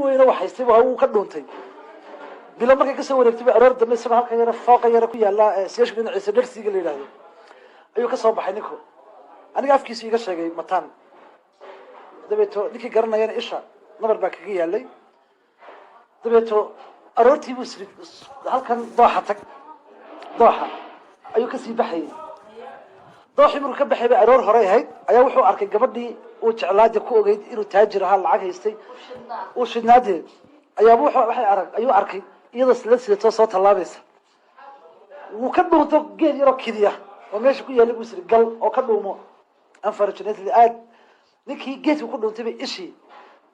weyna waxaystay uu ka dhuuntay bilo markay ka soo wareegtay aroor dambe isagoo halka yara fooqa yara ku yaala siyaashu dhinaciisa dharsiga la yiraahdo ayuu ka soo baxay ninku aniga afkiisa iga sheegay mataan dabeeto ninkii garanayana isha nabar baa kaga yaalay dabeeto aroortii buu isri halkan dooxa tag dooxa ayuu ka sii baxay dooxii markuu ka baxay bay aroor hore ahayd ayaa wuxuu arkay gabadhii uu jeclaada ku ogeyd inuu taajir ahaa lacag haystay uu shidnaadee ayuu arkay iyadoo sidato soo tallaabaysa wuu ka dhuunto geed yaroo kidiya oo meesha ku yaallay buu isri gal oo ka dhuumo unfortunately aad ninkii geedku ku dhuuntay bay ishii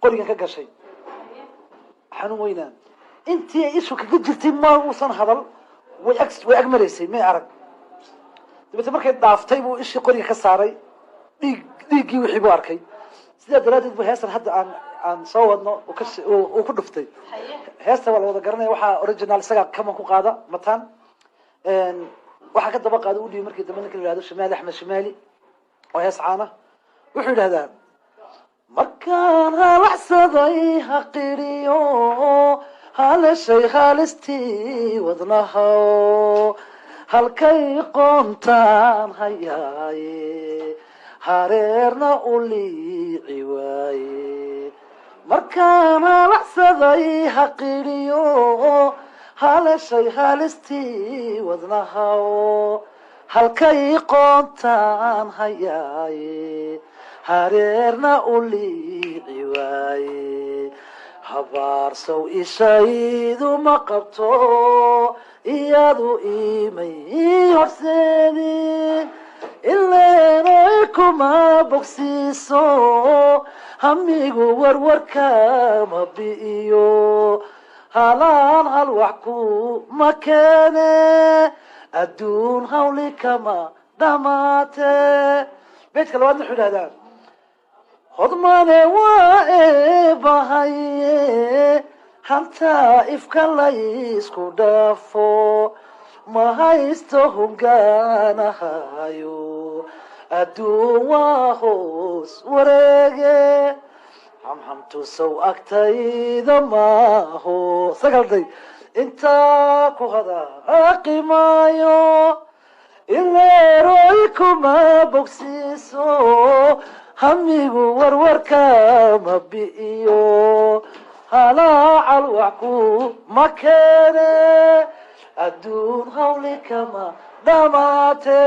qorigan ka gashay xanuun weynaan intii ay ishu kaga jirtay ma uusan hadal way ag maraysay may arag dabeetna markay dhaaftay buu ishii qoriga ka saaray dhiiggii wixii buu arkay sidaa daraaddeed buu heestan hadda aan soo wadno uu ku dhuftay heesta waa la wada garanaya waxaa original isagaa kaman ku qaada mataan waxaa ka daba qaada u dhiibay markii dambe ninka la yihahdo shimaali axmed shimaali oo hees caana wuxuu yidhahdaa markaan halaxsaday haqiriyo haleshay haalistii wadnahaw halkay qoontaan hayaaye hareerna u liici waaye markaan halaxsaday haqiriyo haleshay haalistii wadnahaw halkay qoontaan hayaaye hareerna u liici waaye habaarsow ishaydu ma qabto iyadu imay horseedin ileenay kuma bogsiiso hamigu warwarka ma bi'iyo halaan hal wax ku ma keene adduun hawli kama dhamaate beedka labaad wuxuu yidhahdaa hodmane waa eebahaye hantaa ifka laysku dhaafo ma haysto hungaanahayo adduun waa hoos wareege hamhamtusow agtayda maaho sagalday intaa ku hadaaqi maayo ileeroy kuma bogsiiso hamigu warwarka ma bi'iyo halaacal wax ku ma keene adduun hawli kama dhamaate